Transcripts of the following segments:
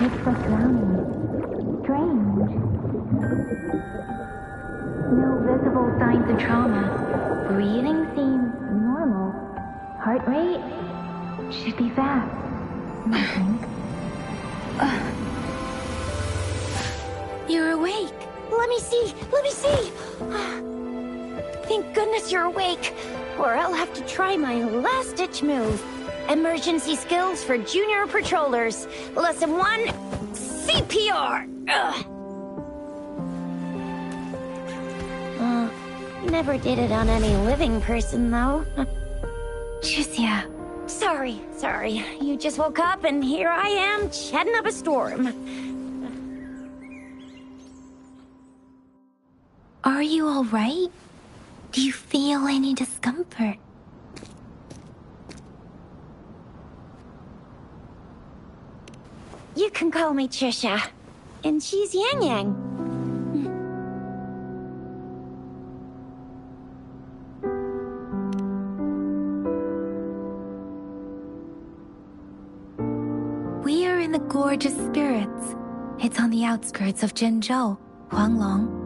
It's like drowning. Strange. No visible signs of trauma. Breathing seems normal. Heart rate should be fast. Nothing. You're awake. Let me see. Let me see. Thank goodness you're awake. Or I'll have to try my last-ditch move. Emergency skills for junior patrollers. Lesson 1, CPR. Never did it on any living person, though. Jusia. Sorry. You just woke up and here I am, chatting up a storm. Are you all right? Do you feel any discomfort? You can call me Trisha. And she's Yang Yang. We are in the Gorge of Spirits. It's on the outskirts of Zhenzhou, Huanglong.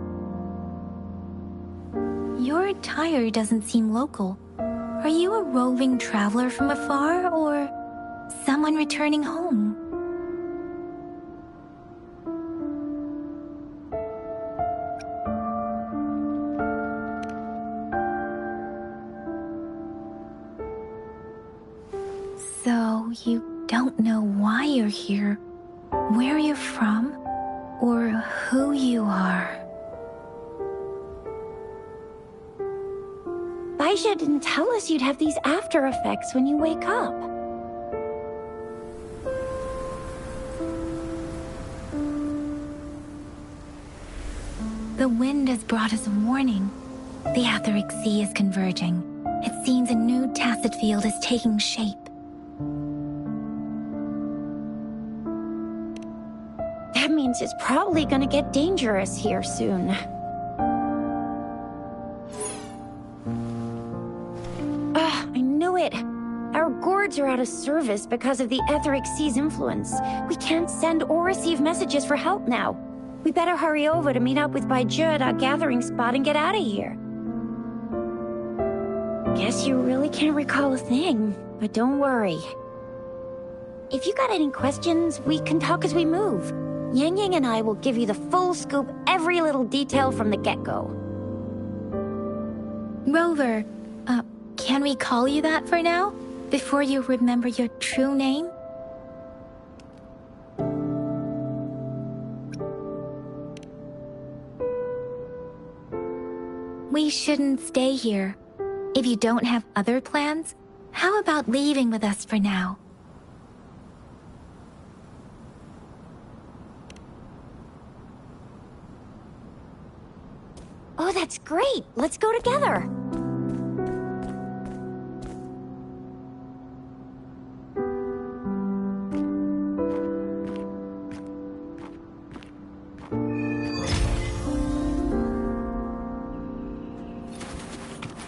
Your attire doesn't seem local. Are you a roving traveler from afar, or someone returning home? So, you don't know why you're here, where you're from, or who you are. Baisha didn't tell us you'd have these after effects when you wake up. The wind has brought us a warning. The Etheric Sea is converging. It seems a new tacit field is taking shape. That means it's probably gonna get dangerous here soon. I knew it. Our gourds are out of service because of the Etheric Sea's influence. We can't send or receive messages for help now. We better hurry over to meet up with Baiju at our gathering spot and get out of here. Guess you really can't recall a thing, but don't worry. If you got any questions, we can talk as we move. Yang Yang and I will give you the full scoop, every little detail from the get-go. Rover, can we call you that for now? Before you remember your true name? We shouldn't stay here. If you don't have other plans, how about leaving with us for now? Oh, that's great! Let's go together!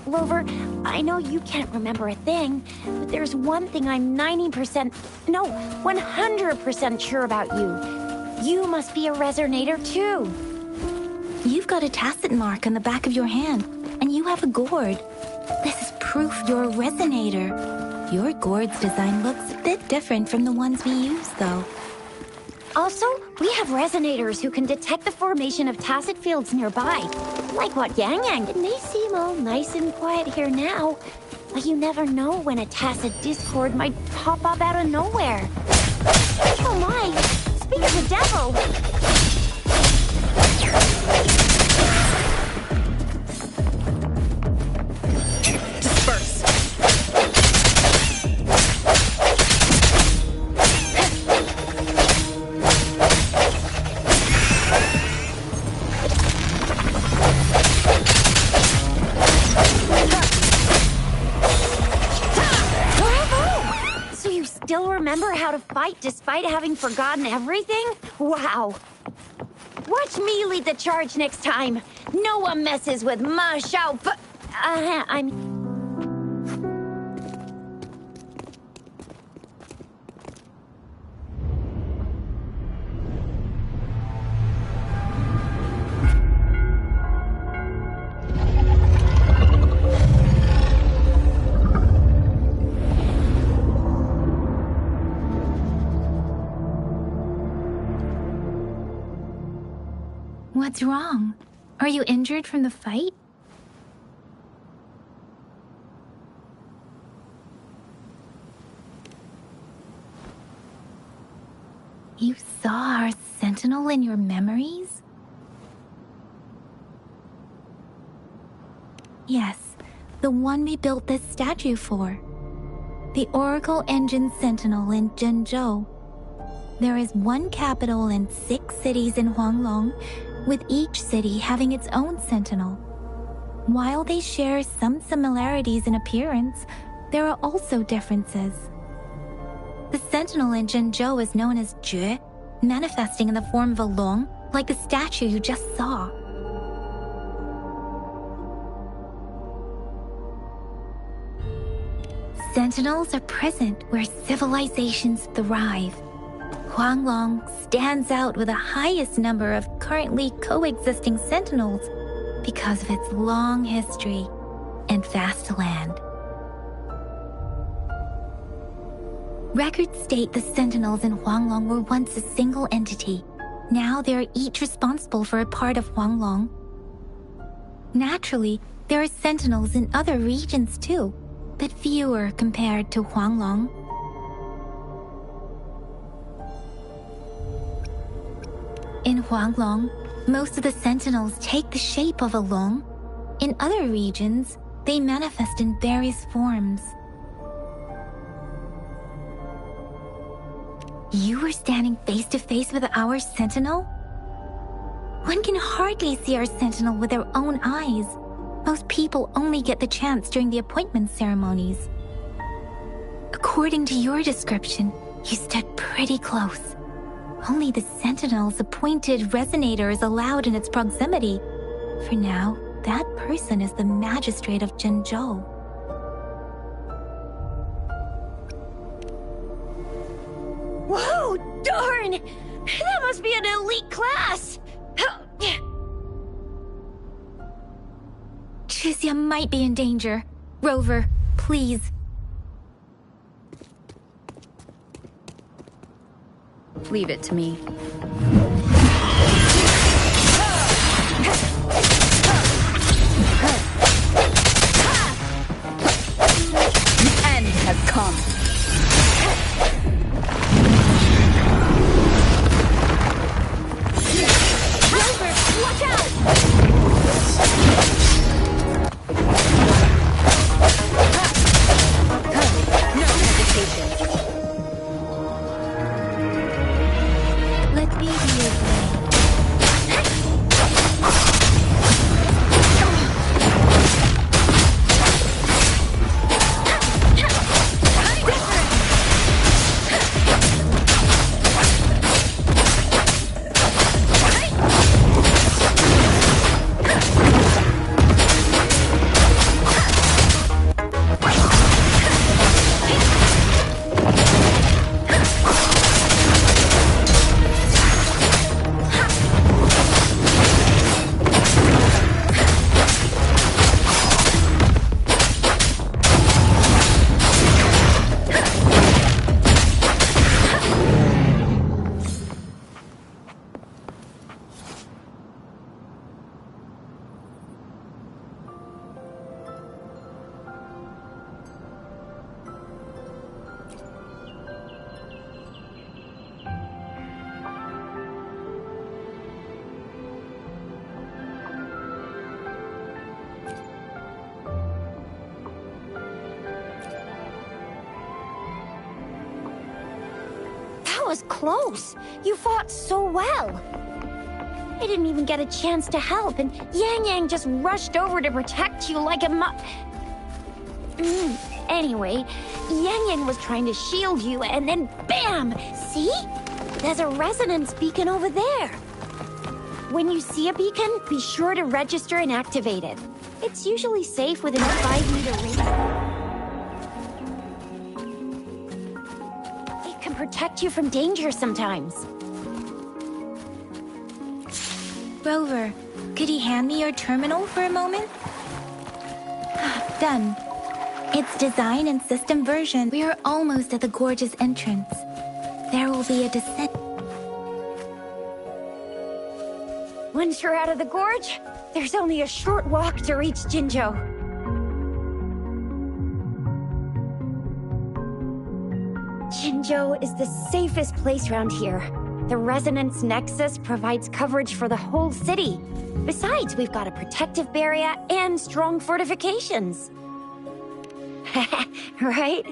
Rover, I know you can't remember a thing, but there's one thing I'm 90%, no, 100% sure about you. You must be a resonator too. You've got a tacit mark on the back of your hand, and you have a gourd. This is proof you're a resonator. Your gourd's design looks a bit different from the ones we use, though. Also, we have resonators who can detect the formation of tacit fields nearby. Like what Yang Yang. It may seem all nice and quiet here now, but you never know when a tacit discord might pop up out of nowhere. Oh my! Speak of the devil! Disperse! So you still remember how to fight despite having forgotten everything? Wow! Watch me lead the charge next time. No one messes with Ma Shao. What's wrong? Are you injured from the fight? You saw our sentinel in your memories? Yes, the one we built this statue for. The Oracle Engine Sentinel in Zhenzhou. There is one capital and 6 cities in Huanglong, with each city having its own sentinel. While they share some similarities in appearance, there are also differences. The sentinel in Zhenzhou is known as Jue, manifesting in the form of a long, like the statue you just saw. Sentinels are present where civilizations thrive. Huanglong stands out with the highest number of currently coexisting sentinels because of its long history and vast land. Records state the sentinels in Huanglong were once a single entity. Now they are each responsible for a part of Huanglong. Naturally, there are sentinels in other regions too, but fewer compared to Huanglong. In Huanglong, most of the sentinels take the shape of a long. In other regions, they manifest in various forms. You were standing face to face with our sentinel? One can hardly see our sentinel with their own eyes. Most people only get the chance during the appointment ceremonies. According to your description, you stood pretty close. Only the sentinel's appointed resonator is allowed in its proximity. For now, that person is the magistrate of Zhenzhou. Whoa, darn! That must be an elite class! Chixia might be in danger. Rover, please. Leave it to me. The end has come. Rover, watch out! No hesitation. Let me be your blade. That was close. You fought so well. I didn't even get a chance to help, and Yang Yang just rushed over to protect you like a Anyway, Yang Yang was trying to shield you, and then BAM! See? There's a resonance beacon over there. When you see a beacon, be sure to register and activate it. It's usually safe within a 5-meter radius. It can protect you from danger sometimes. Rover, could you hand me your terminal for a moment? Done. Its design and system version. We are almost at the gorge's entrance. There will be a descent. Once you're out of the gorge, there's only a short walk to reach Jinzhou. Jinzhou is the safest place around here. The Resonance Nexus provides coverage for the whole city. Besides, we've got a protective barrier and strong fortifications. Right?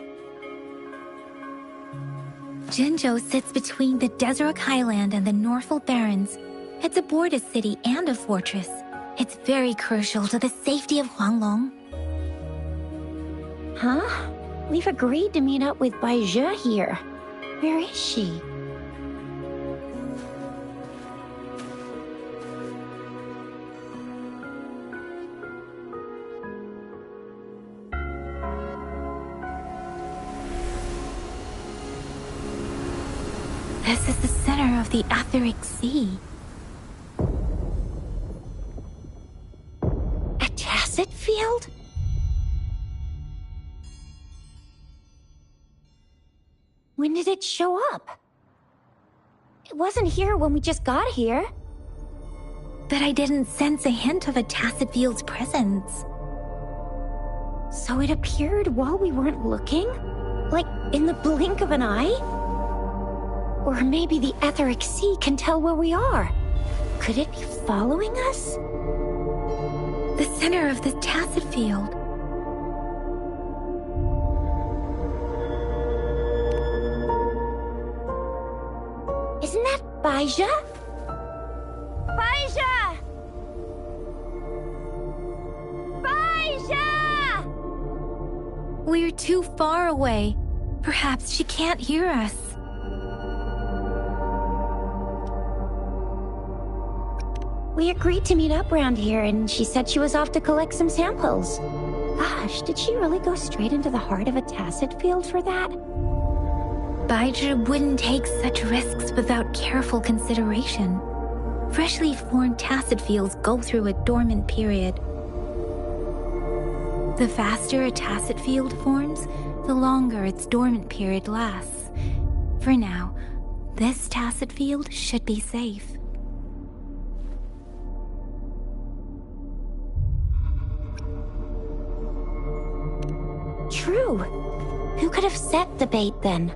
Jinzhou sits between the Desrook Highland and the Norfolk Barrens. It's a border city and a fortress. It's very crucial to the safety of Huanglong. Huh? We've agreed to meet up with Baizhi here. Where is she? This is the center of the Etheric Sea. A tacit field? When did it show up? It wasn't here when we just got here. But I didn't sense a hint of a tacit field's presence. So it appeared while we weren't looking? Like in the blink of an eye? Or maybe the Etheric Sea can tell where we are. Could it be following us? The center of the tacit field. Isn't that Baizhi? Baizhi! Baizhi! We're too far away. Perhaps she can't hear us. We agreed to meet up around here, and she said she was off to collect some samples. Gosh, did she really go straight into the heart of a tacit field for that? Baizhi wouldn't take such risks without careful consideration. Freshly formed tacit fields go through a dormant period. The faster a tacit field forms, the longer its dormant period lasts. For now, this tacit field should be safe. True. Who could have set the bait then?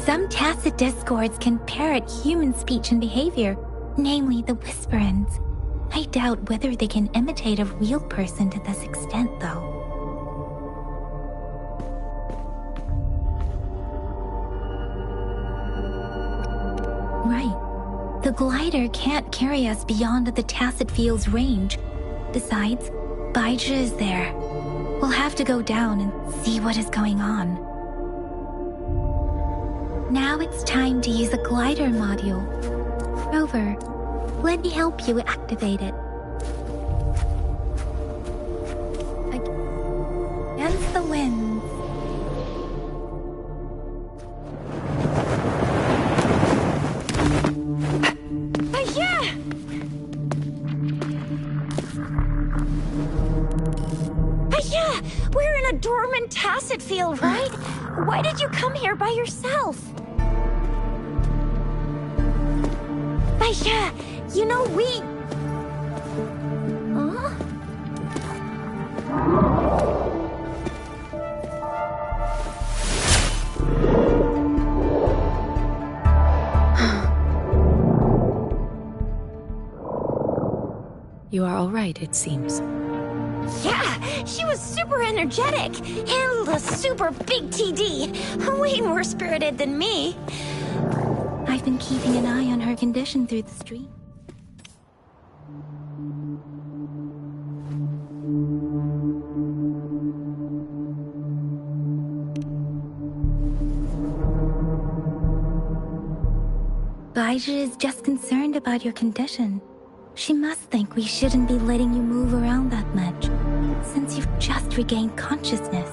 Some tacit discords can parrot human speech and behavior, namely the whisperings. I doubt whether they can imitate a real person to this extent, though. Right. The glider can't carry us beyond the tacit field's range. Besides, Baizhi is there. We'll have to go down and see what is going on. Now it's time to use a glider module. Rover, let me help you activate it. Against the winds. We're in a dormant tacit field, right? Why did you come here by yourself? Baizhi, you know we... Huh? You are all right, it seems. Yeah, she was super energetic. Handled a super big TD. Way more spirited than me. I've been keeping an eye on her condition through the stream. Baizhi is just concerned about your condition. She must think we shouldn't be letting you move around that much, since you've just regained consciousness.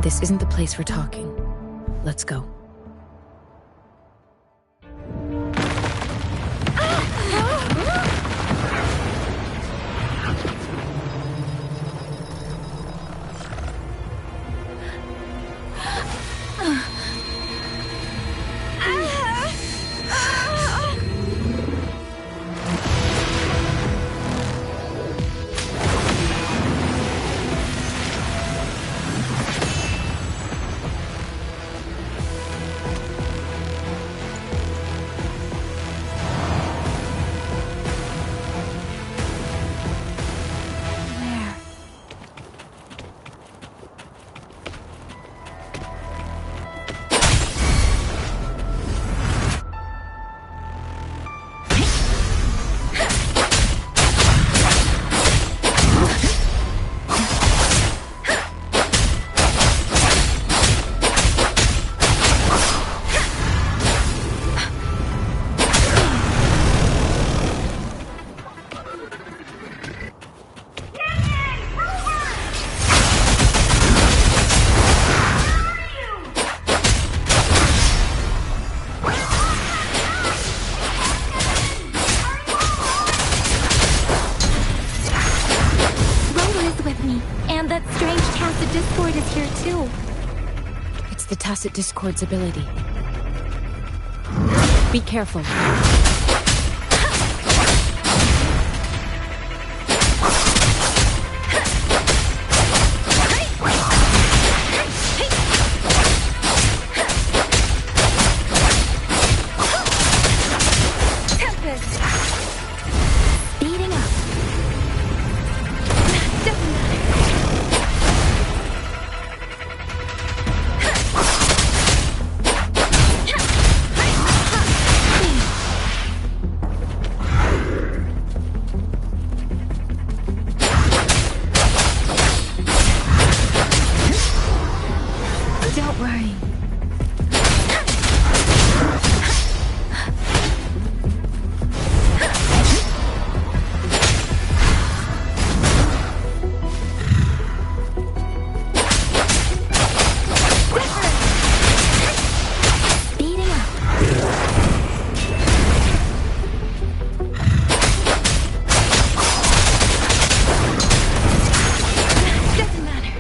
This isn't the place for talking. Let's go. Discord is here too. It's the Tacit Discord's ability. Be careful. Don't worry. Speeding up. Doesn't matter.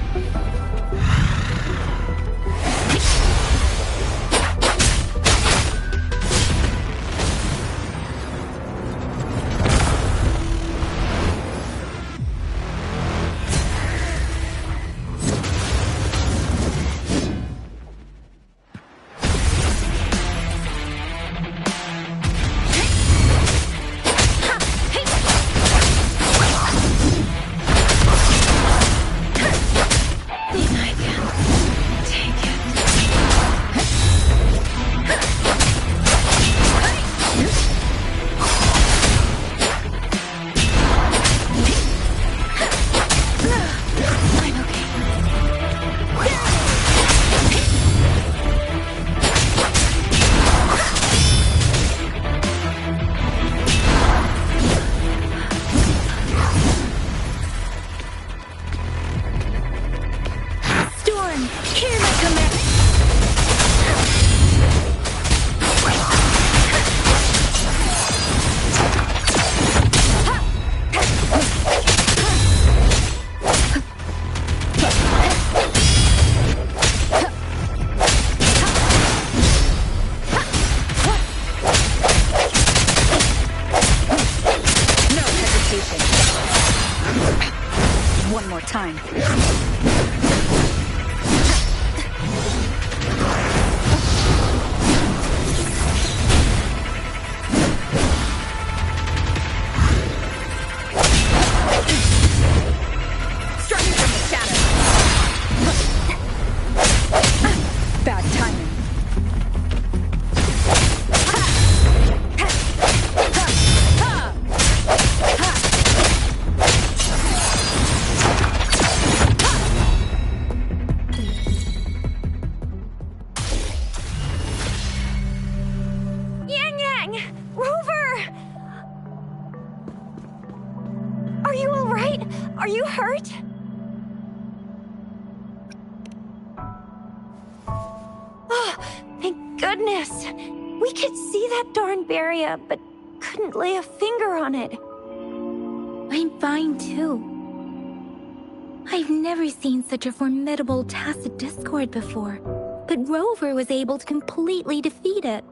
One more time. Striking from the shadows. Bad timing. Are you all right? Are you hurt? Oh, thank goodness. We could see that darn barrier, but couldn't lay a finger on it. I'm fine too. I've never seen such a formidable Tacit Discord before, but Rover was able to completely defeat it.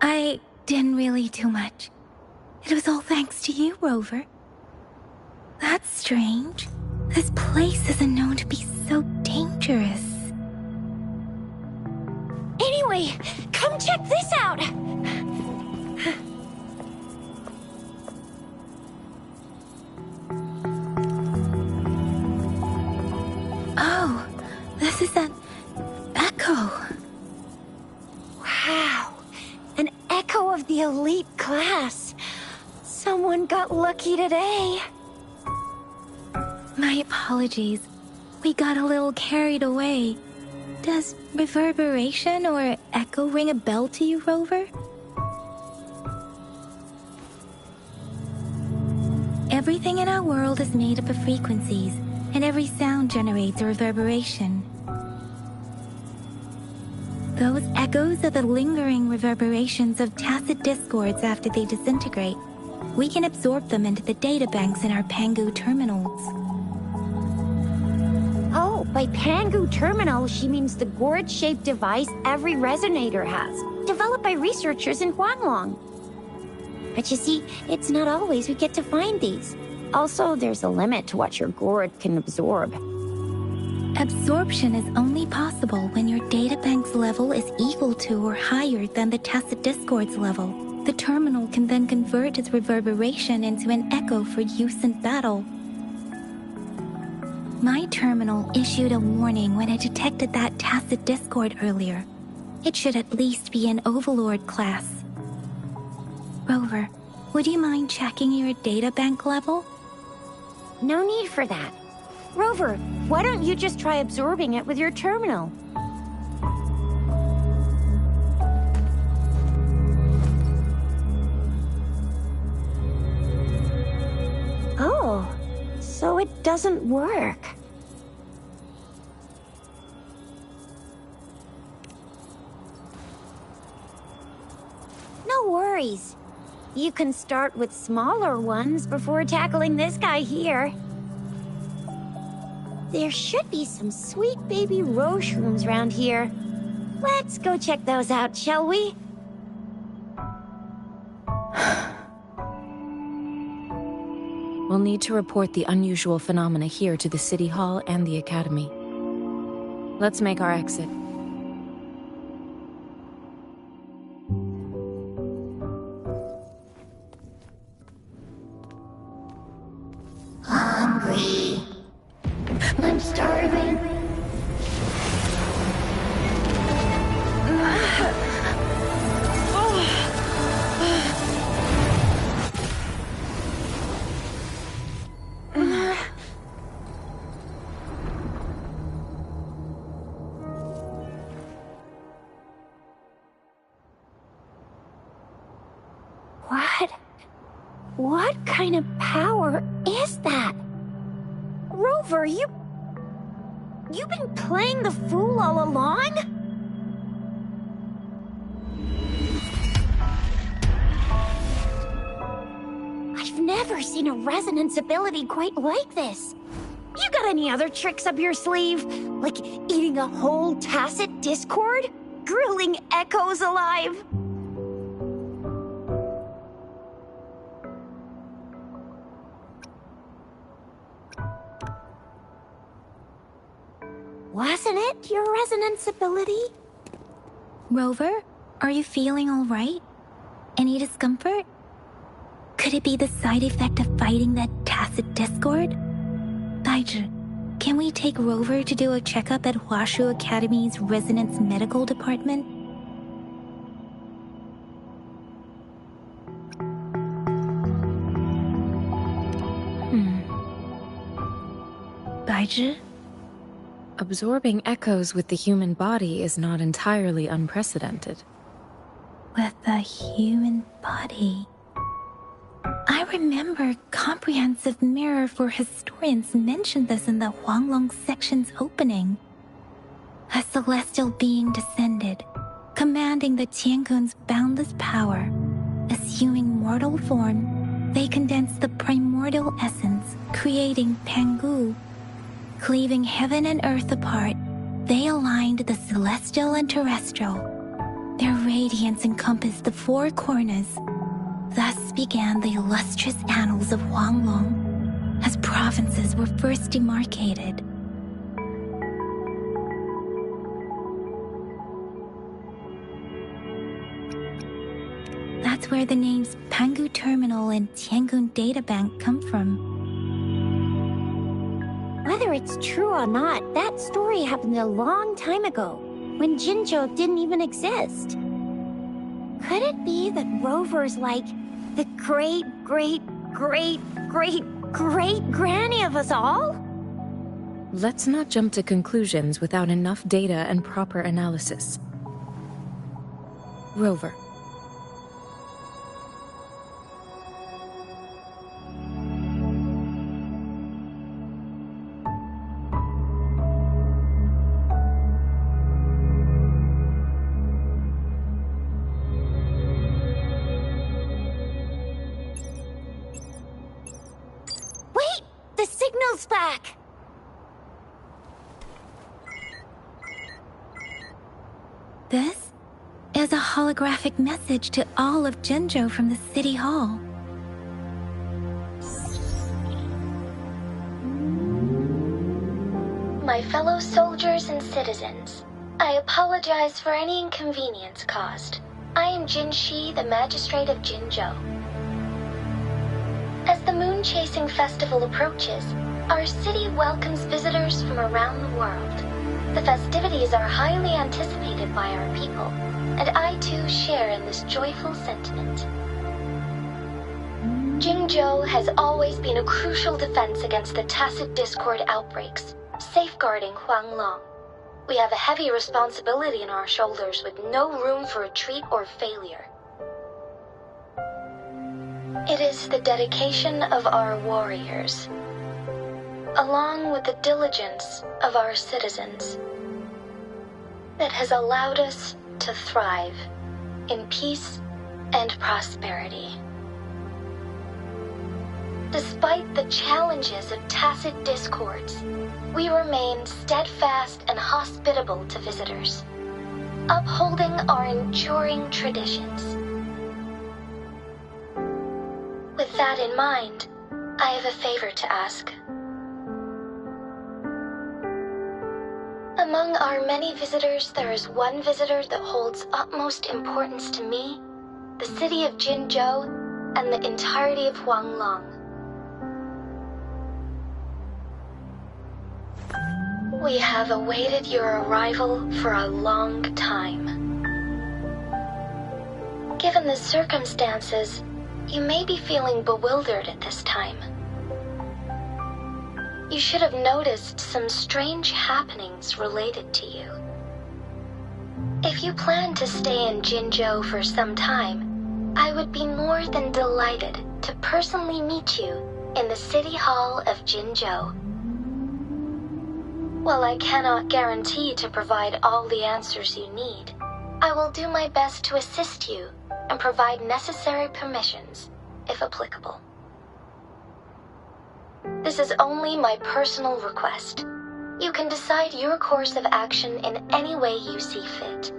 I didn't really do much. It was all thanks to you, Rover. That's strange. This place isn't known to be so dangerous. Anyway, come check this out! Oh, this is an echo. Wow, an echo of the elite class. Someone got lucky today. My apologies. We got a little carried away. Does reverberation or echo ring a bell to you, Rover? Everything in our world is made up of frequencies, and every sound generates a reverberation. Those echoes are the lingering reverberations of Tacit Discords after they disintegrate. We can absorb them into the databanks in our Pangu terminals. Oh, by Pangu terminal, she means the gourd-shaped device every resonator has, developed by researchers in Huanglong. But you see, it's not always we get to find these. Also, there's a limit to what your gourd can absorb. Absorption is only possible when your databank's level is equal to or higher than the tacit discord's level. The terminal can then convert its reverberation into an echo for use in battle. My terminal issued a warning when it detected that tacit discord earlier. It should at least be an Overlord class. Rover, would you mind checking your databank level? No need for that. Rover, why don't you just try absorbing it with your terminal? Oh, so it doesn't work. No worries. You can start with smaller ones before tackling this guy here. There should be some sweet baby roche rooms around here. Let's go check those out, shall we? We'll need to report the unusual phenomena here to the City Hall and the Academy. Let's make our exit. Hungry. I'm starving. What kind of power is that? Rover, you've been playing the fool all along? I've never seen a resonance ability quite like this. You got any other tricks up your sleeve? Like eating a whole tacit discord? Grilling echoes alive? Wasn't it your resonance ability? Rover, are you feeling all right? Any discomfort? Could it be the side effect of fighting that tacit discord? Daiju, can we take Rover to do a checkup at Huashu Academy's Resonance Medical Department? Daiju? Absorbing echoes with the human body is not entirely unprecedented. With the human body. I remember Comprehensive Mirror for Historians mentioned this in the Huanglong section's opening. A celestial being descended, commanding the Tiankun's boundless power. Assuming mortal form, they condensed the primordial essence, creating Pangu. Cleaving heaven and earth apart, they aligned the celestial and terrestrial. Their radiance encompassed the four corners. Thus began the illustrious annals of Huanglong, as provinces were first demarcated. That's where the names Pangu Terminal and Tiangun Databank come from. Whether it's true or not, that story happened a long time ago, when Jinzhou didn't even exist. Could it be that Rover's like the great-great-great-great-great-granny of us all? Let's not jump to conclusions without enough data and proper analysis. Rover. feels back! This is a holographic message to all of Jinzhou from the City Hall. My fellow soldiers and citizens, I apologize for any inconvenience caused. I am Jin Shi, the Magistrate of Jinzhou. As the Moon-Chasing Festival approaches, our city welcomes visitors from around the world. The festivities are highly anticipated by our people, and I too share in this joyful sentiment. Jinzhou has always been a crucial defense against the tacit discord outbreaks, safeguarding Huanglong. We have a heavy responsibility on our shoulders with no room for retreat or failure. It is the dedication of our warriors, along with the diligence of our citizens, that has allowed us to thrive in peace and prosperity. Despite the challenges of tacit discords, we remain steadfast and hospitable to visitors, upholding our enduring traditions. With that in mind, I have a favor to ask. Among our many visitors, there is one visitor that holds utmost importance to me, the city of Jinzhou, and the entirety of Huanglong. We have awaited your arrival for a long time. Given the circumstances, you may be feeling bewildered at this time. You should have noticed some strange happenings related to you. If you plan to stay in Jinzhou for some time, I would be more than delighted to personally meet you in the City Hall of Jinzhou. While I cannot guarantee to provide all the answers you need, I will do my best to assist you and provide necessary permissions, if applicable. This is only my personal request. You can decide your course of action in any way you see fit.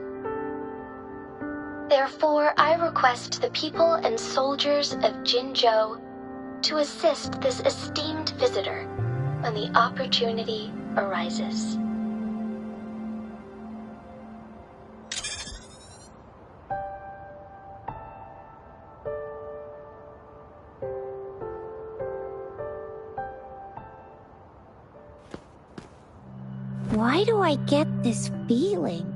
Therefore, I request the people and soldiers of Jinzhou to assist this esteemed visitor when the opportunity arises. Why do I get this feeling?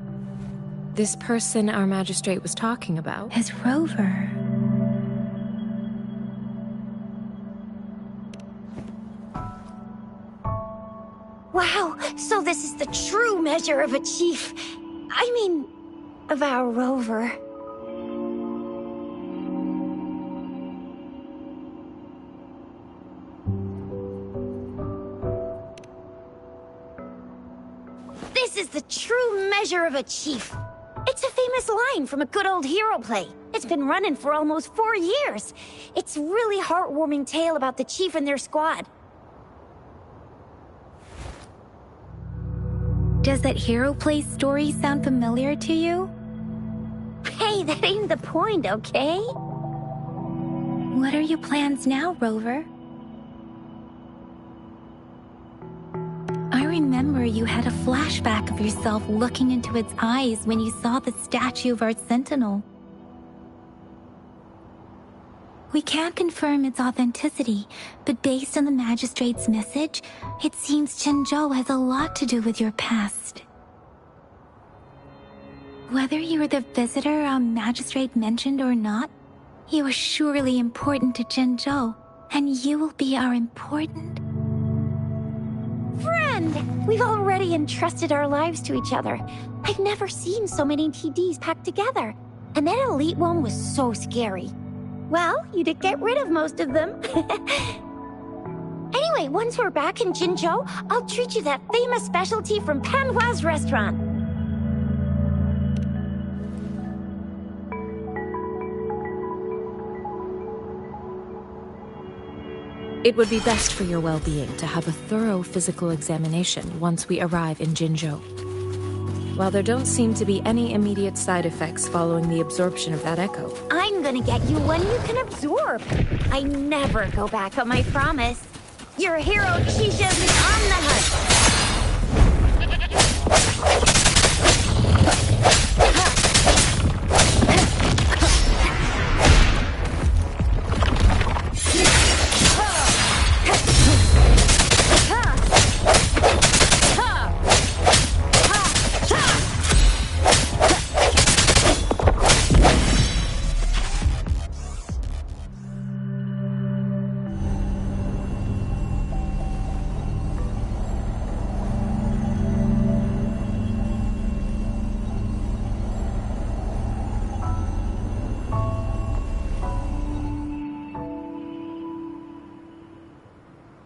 This person our magistrate was talking about. Is Rover. Wow, so this is the true measure of a chief. I mean, of our rover. This is the true measure of a chief. It's a famous line from a good old hero play. It's been running for almost 4 years. It's a really heartwarming tale about the chief and their squad. Does that hero play story sound familiar to you? Hey, that ain't the point, okay? What are your plans now, Rover? I remember you had a flashback of yourself looking into its eyes when you saw the statue of our sentinel. We can't confirm its authenticity, but based on the magistrate's message, it seems Jinzhou has a lot to do with your past. Whether you were the visitor our magistrate mentioned or not, you are surely important to Jinzhou, and you will be our important friend! We've already entrusted our lives to each other. I've never seen so many TDs packed together. And that elite one was so scary. Well, you did get rid of most of them. Anyway, once we're back in Jinzhou, I'll treat you that famous specialty from Panhua's restaurant. It would be best for your well-being to have a thorough physical examination once we arrive in Jinzhou. While there don't seem to be any immediate side effects following the absorption of that echo. I'm gonna get you one you can absorb. I never go back on my promise. Your hero Chisha's on the hunt.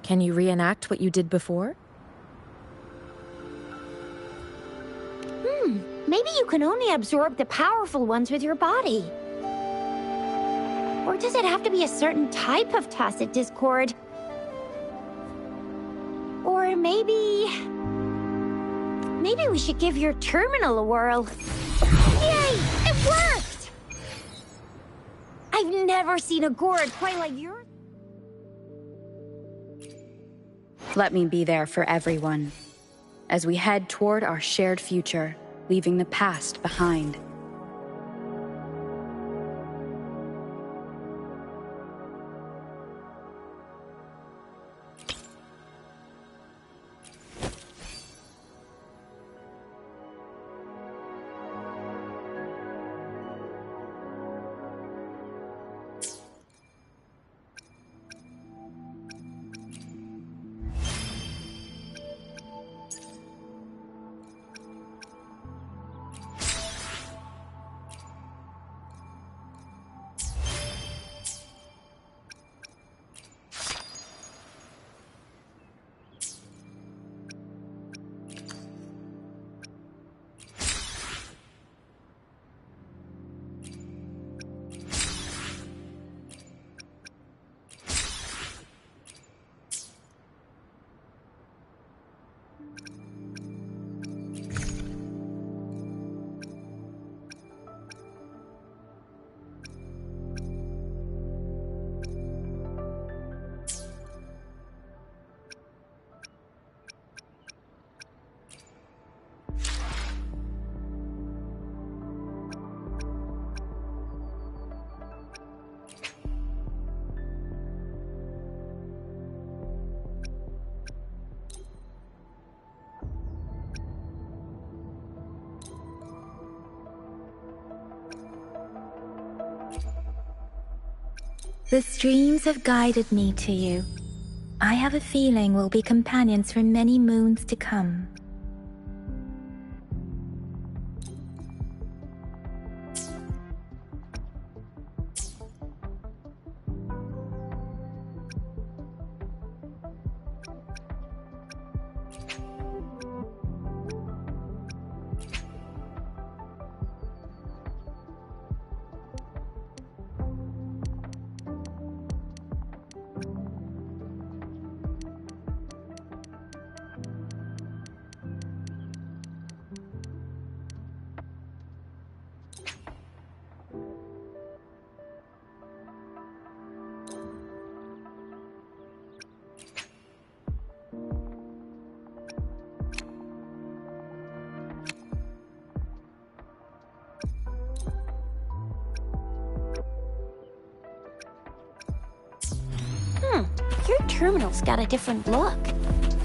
Can you reenact what you did before? Maybe you can only absorb the powerful ones with your body. Or does it have to be a certain type of tacit discord? Or maybe we should give your terminal a whirl. Yay! It worked! I've never seen a gourd quite like yours. Let me be there for everyone, as we head toward our shared future, leaving the past behind. The streams have guided me to you. I have a feeling we'll be companions for many moons to come. Your terminal's got a different look,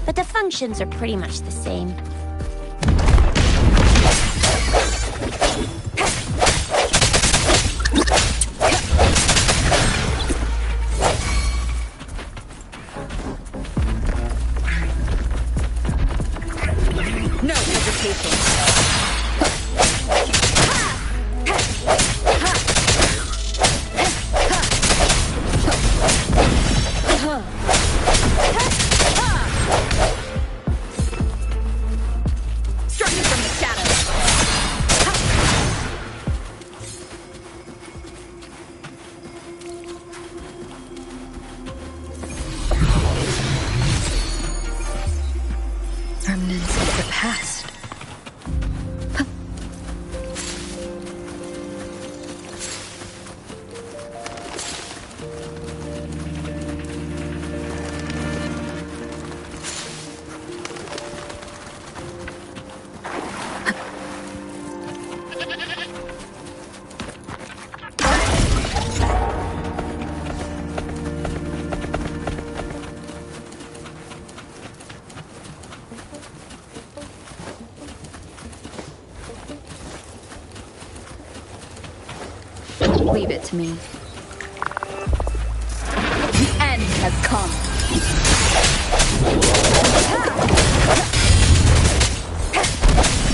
but the functions are pretty much the same. No hesitation. Leave it to me. The end has come.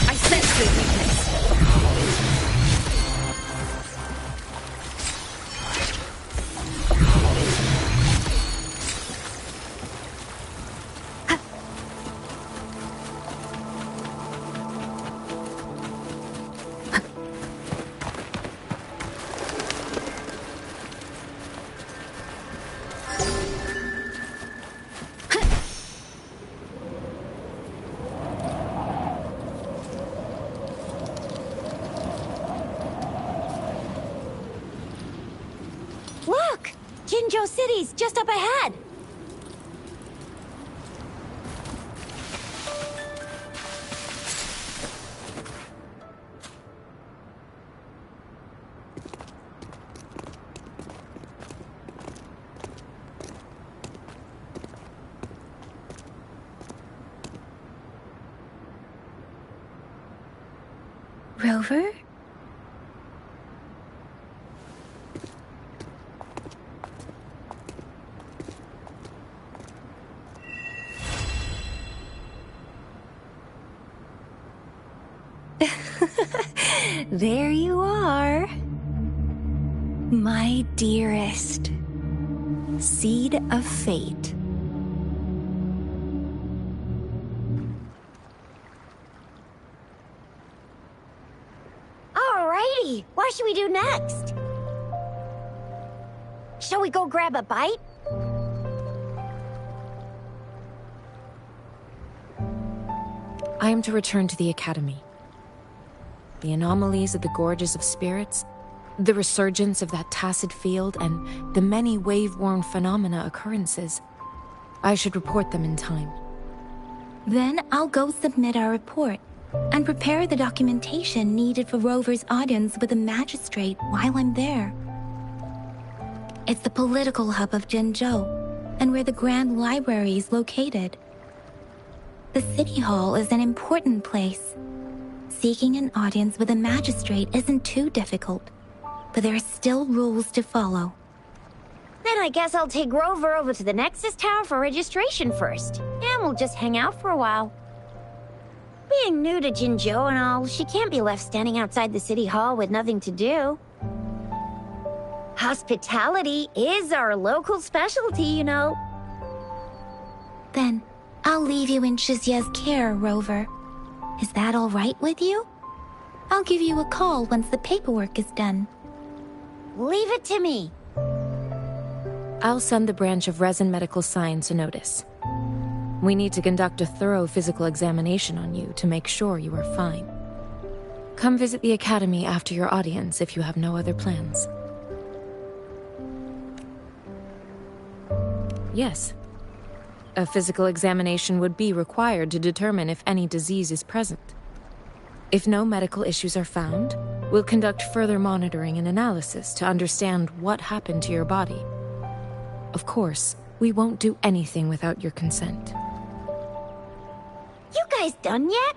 I sense your weakness. Look! Jinzhou City's just up ahead! Rover? There you are. My dearest. Seed of fate. Alrighty, what should we do next? Shall we go grab a bite? I am to return to the Academy. The anomalies of the Gorges of Spirits, the resurgence of that tacit field, and the many wave-worn phenomena occurrences. I should report them in time. Then I'll go submit our report and prepare the documentation needed for Rover's audience with the magistrate while I'm there. It's the political hub of Jinzhou, and where the Grand Library is located. The City Hall is an important place. Seeking an audience with a magistrate isn't too difficult, but there are still rules to follow. Then I guess I'll take Rover over to the Nexus Tower for registration first, and we'll just hang out for a while. Being new to Jinzhou and all, she can't be left standing outside the City Hall with nothing to do. Hospitality is our local specialty, you know. Then I'll leave you in Shizia's care, Rover. Is that all right with you? I'll give you a call once the paperwork is done. Leave it to me. I'll send the branch of Resin Medical Science a notice. We need to conduct a thorough physical examination on you to make sure you are fine. Come visit the Academy after your audience if you have no other plans. Yes. A physical examination would be required to determine if any disease is present. If no medical issues are found, we'll conduct further monitoring and analysis to understand what happened to your body. Of course, we won't do anything without your consent. You guys done yet?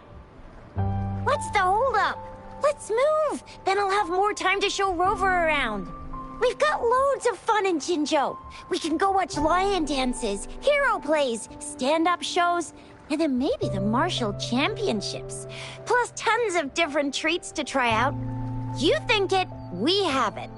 What's the holdup? Let's move! Then I'll have more time to show Rover around. We've got loads of fun in Jinzhou. We can go watch lion dances, hero plays, stand-up shows, and then maybe the martial championships. Plus tons of different treats to try out. You think it, we have it.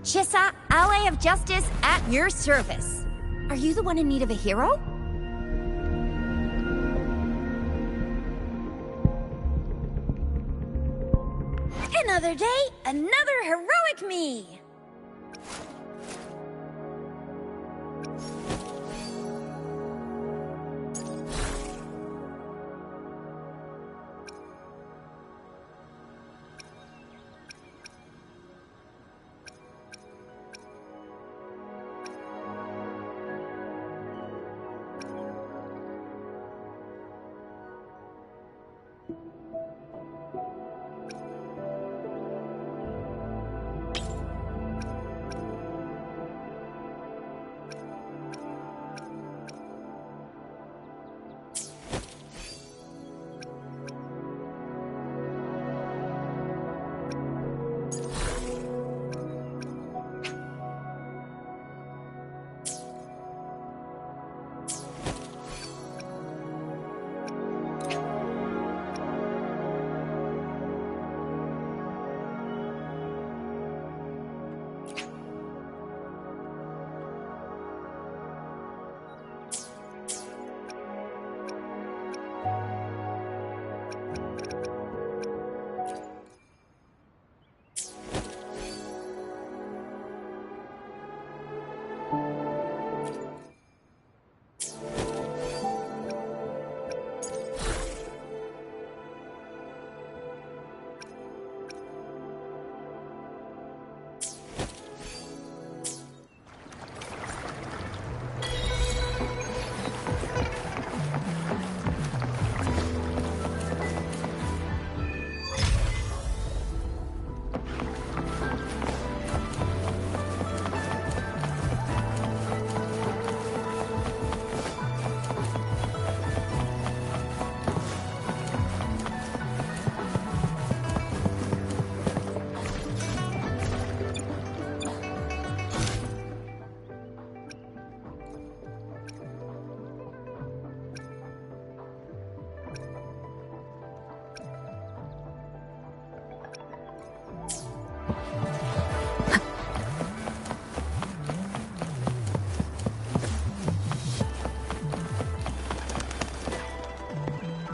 Shisa, Ally of Justice at your service. Are you the one in need of a hero? Another day, another heroic me!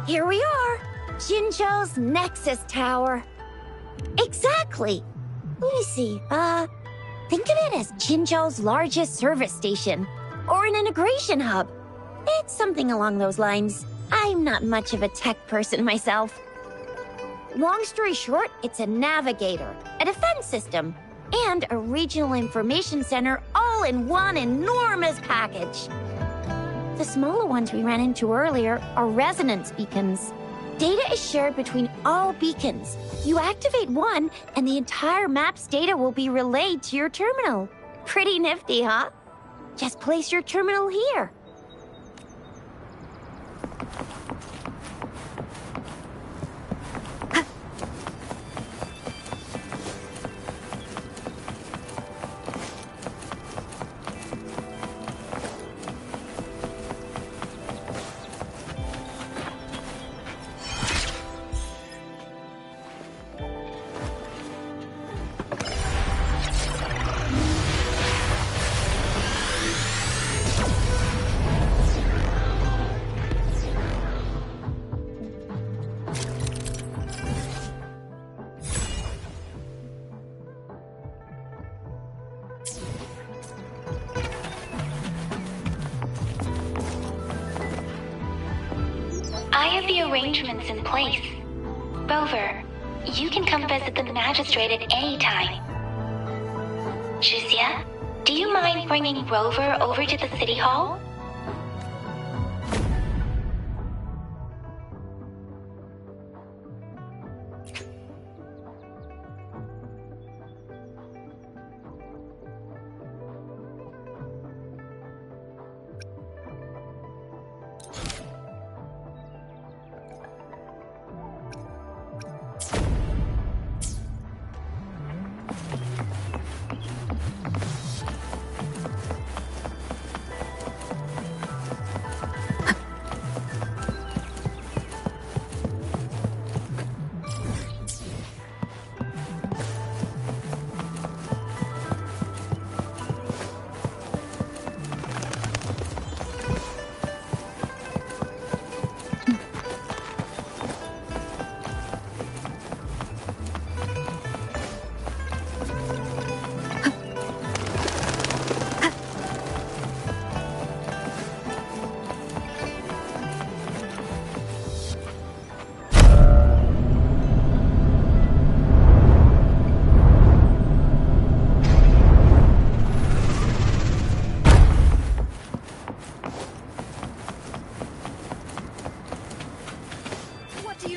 Here we are, Jinzhou's Nexus Tower. Exactly. Let me see, think of it as Jinzhou's largest service station, or an integration hub. It's something along those lines. I'm not much of a tech person myself. Long story short, it's a navigator, a defense system, and a regional information center all in one enormous package. The smaller ones we ran into earlier are resonance beacons. Data is shared between all beacons. You activate one, and the entire map's data will be relayed to your terminal. Pretty nifty, huh? Just place your terminal here. I have the arrangements in place. Rover, you can come visit the magistrate at any time. Juzia, do you mind bringing Rover over to the city hall?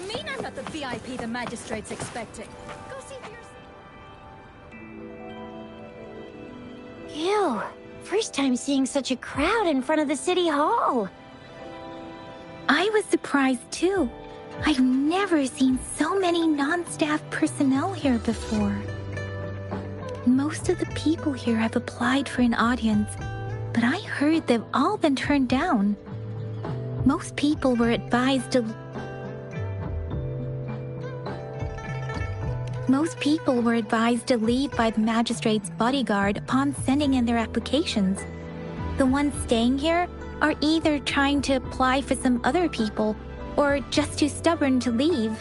mean I'm not the VIP the magistrate's expecting? Go see for yourself. Ew. First time seeing such a crowd in front of the city hall. I was surprised too. I've never seen so many non-staff personnel here before. Most of the people here have applied for an audience, but I heard they've all been turned down. Most people were advised to leave by the magistrate's bodyguard upon sending in their applications. The ones staying here are either trying to apply for some other people or just too stubborn to leave.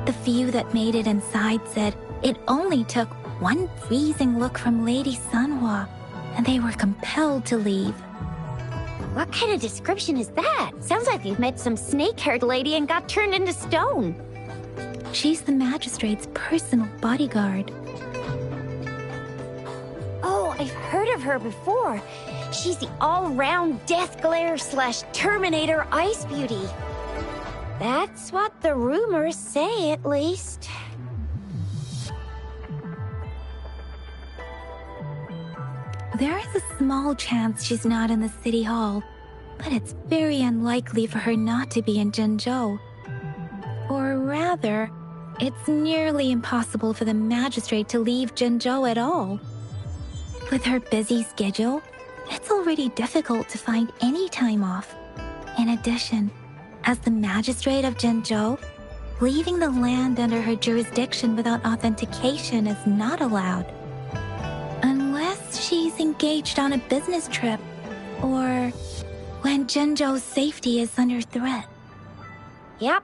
The few that made it inside said it only took one freezing look from Lady Sanhua, and they were compelled to leave. What kind of description is that? Sounds like you've met some snake-haired lady and got turned into stone. She's the magistrate's personal bodyguard. Oh, I've heard of her before. She's the all-round Death Glare / Terminator Ice Beauty. That's what the rumors say, at least. There is a small chance she's not in the city hall, but it's very unlikely for her not to be in Zhengzhou. Or rather, it's nearly impossible for the magistrate to leave Zhengzhou at all. With her busy schedule, it's already difficult to find any time off. In addition, as the magistrate of Zhengzhou, leaving the land under her jurisdiction without authentication is not allowed. Unless she's engaged on a business trip, or when Zhengzhou's safety is under threat. Yep,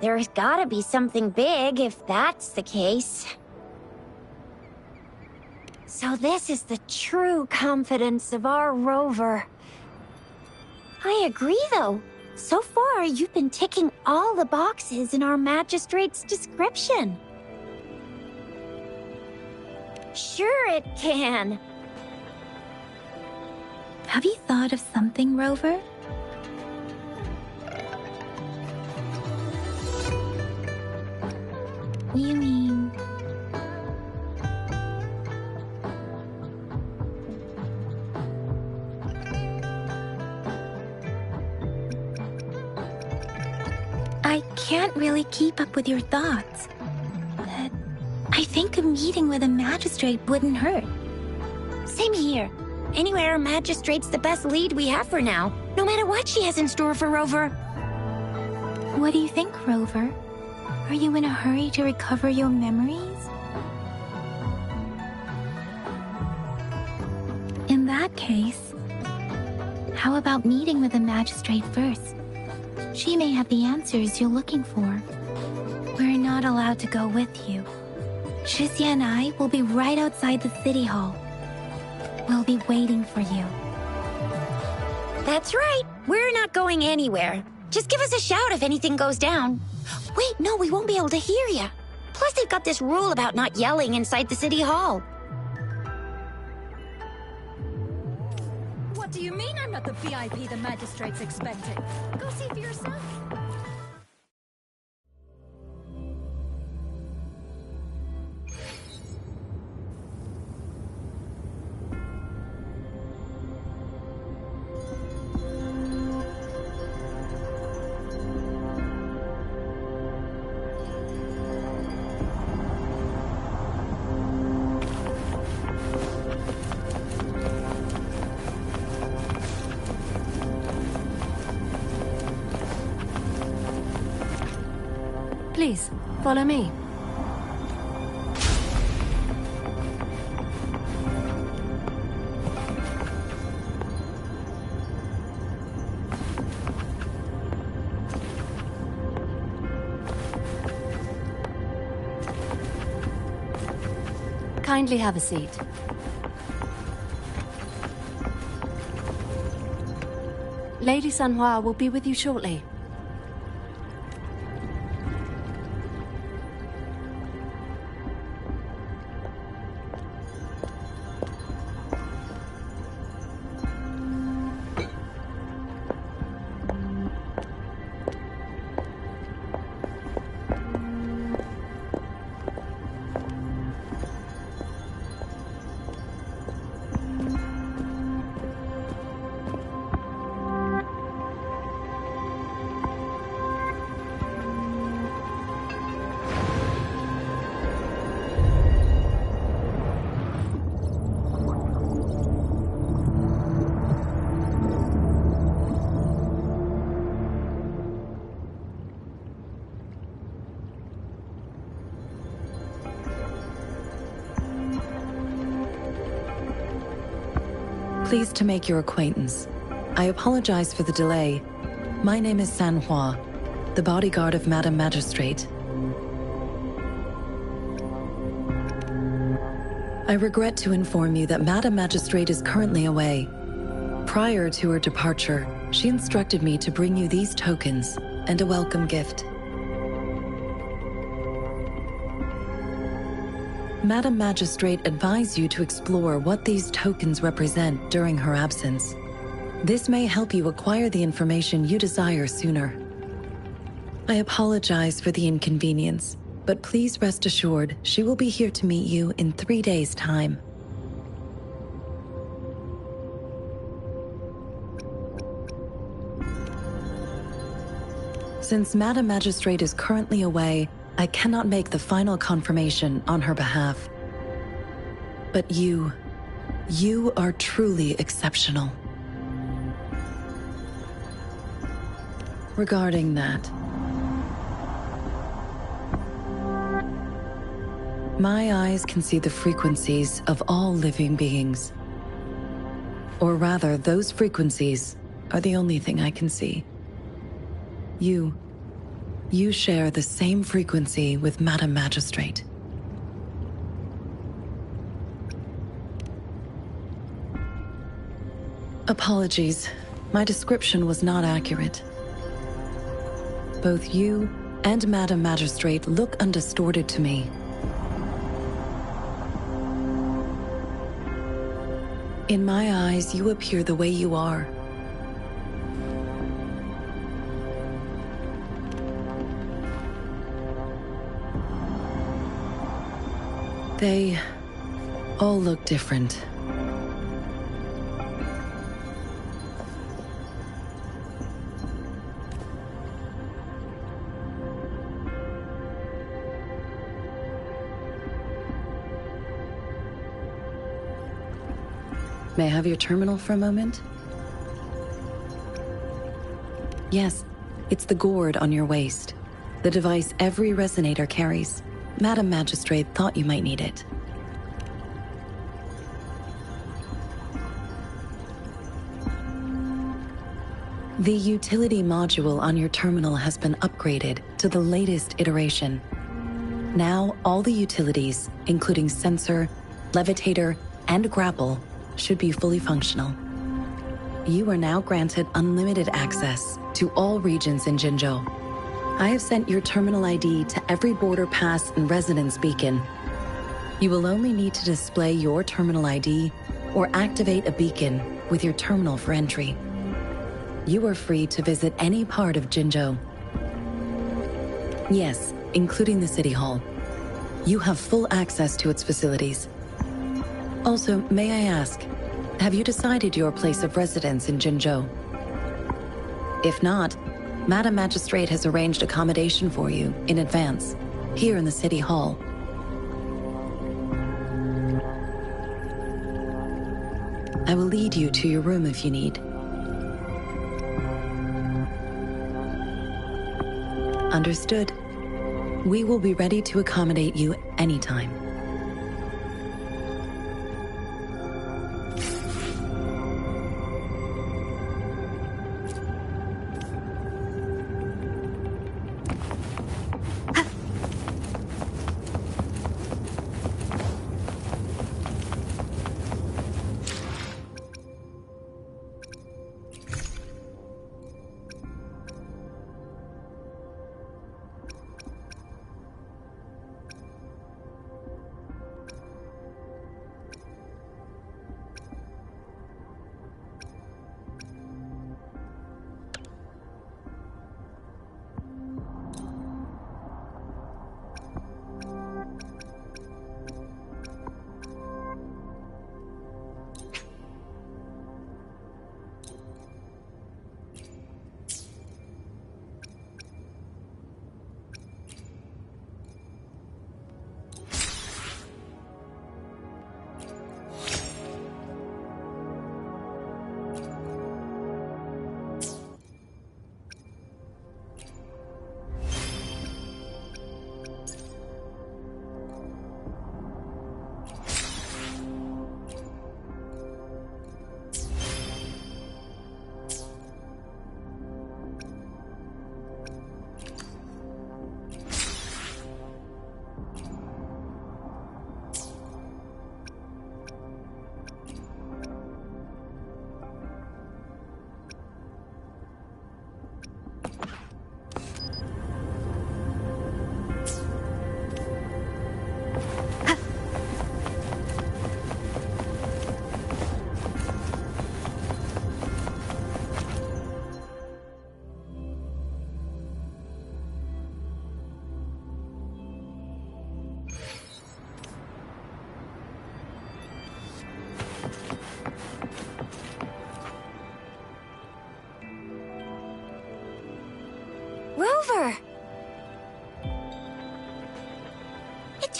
there's gotta be something big if that's the case. So this is the true confidence of our rover. I agree, though. So far, you've been ticking all the boxes in our magistrate's description. Sure it can. Have you thought of something, Rover? You mean... I can't really keep up with your thoughts. But I think a meeting with a magistrate wouldn't hurt. Same here. Anywhere a magistrate's the best lead we have for now, no matter what she has in store for Rover. What do you think, Rover? Are you in a hurry to recover your memories? In that case, how about meeting with the magistrate first? She may have the answers you're looking for. We're not allowed to go with you. Shixia and I will be right outside the city hall. We'll be waiting for you. That's right. We're not going anywhere. Just give us a shout if anything goes down. Wait, no, we won't be able to hear you. Plus, they've got this rule about not yelling inside the city hall. What do you mean I'm not the VIP the magistrate's expecting? Go see for yourself. Please, follow me. Kindly have a seat. Lady Sanhua will be with you shortly. Pleased to make your acquaintance. I apologize for the delay. My name is Sanhua, the bodyguard of Madam Magistrate. I regret to inform you that Madam Magistrate is currently away. Prior to her departure, she instructed me to bring you these tokens and a welcome gift. Madam Magistrate advised you to explore what these tokens represent during her absence. This may help you acquire the information you desire sooner. I apologize for the inconvenience, but please rest assured she will be here to meet you in 3 days' time. Since Madam Magistrate is currently away, I cannot make the final confirmation on her behalf. But you are truly exceptional. Regarding that, my eyes can see the frequencies of all living beings. Or rather, those frequencies are the only thing I can see. You share the same frequency with Madam Magistrate. Apologies, my description was not accurate. Both you and Madam Magistrate look undistorted to me. In my eyes, you appear the way you are. They all look different. May I have your terminal for a moment? Yes, it's the gourd on your waist. The device every resonator carries. Madam Magistrate thought you might need it. The utility module on your terminal has been upgraded to the latest iteration. Now, all the utilities, including sensor, levitator, and grapple, should be fully functional. You are now granted unlimited access to all regions in Jinzhou. I have sent your terminal ID to every border pass and residence beacon. You will only need to display your terminal ID or activate a beacon with your terminal for entry. You are free to visit any part of Jinzhou. Yes, including the City Hall. You have full access to its facilities. Also, may I ask, have you decided your place of residence in Jinzhou? If not, Madam Magistrate has arranged accommodation for you in advance, here in the City Hall. I will lead you to your room if you need. Understood. We will be ready to accommodate you anytime.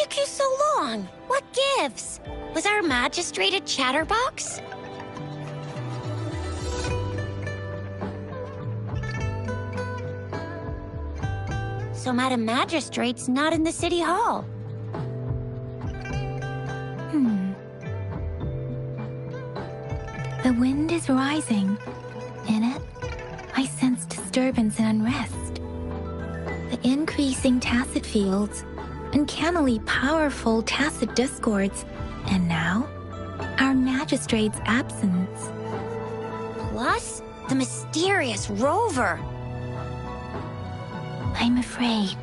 took you so long? What gives? Was our magistrate a chatterbox? So Madam Magistrate's not in the city hall. The wind is rising. In it, I sense disturbance and unrest. The increasing tacit fields, uncannily powerful tacit discords, and now, our magistrate's absence. Plus, the mysterious rover. I'm afraid.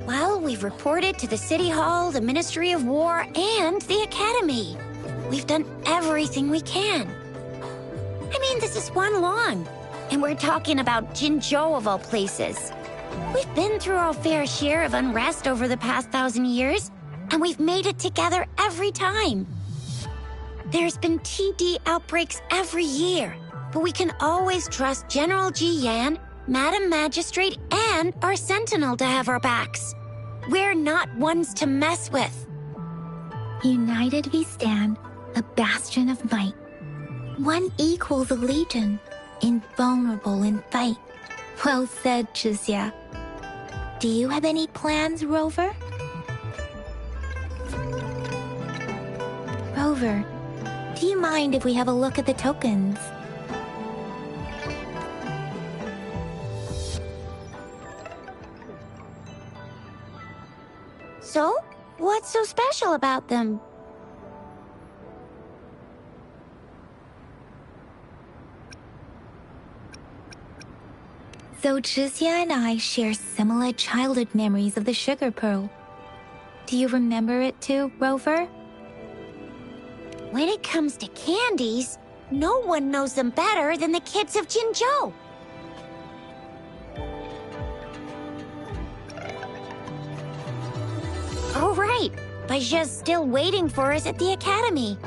Well, we've reported to the City Hall, the Ministry of War, and the Academy. We've done everything we can. I mean, this is one long. And we're talking about Jinzhou of all places. We've been through our fair share of unrest over the past 1,000 years, and we've made it together every time. There's been TD outbreaks every year, but we can always trust General Ji Yan, Madam Magistrate, and our Sentinel to have our backs. We're not ones to mess with. United we stand, a bastion of might. One equals a legion, invulnerable in fight. Well said, Chixia. Do you have any plans, Rover? Rover, do you mind if we have a look at the tokens? So, what's so special about them? So Chixia and I share similar childhood memories of the sugar pearl. Do you remember it too, Rover? When it comes to candies, no one knows them better than the kids of Jinzhou. Oh, right. Baijia's still waiting for us at the Academy.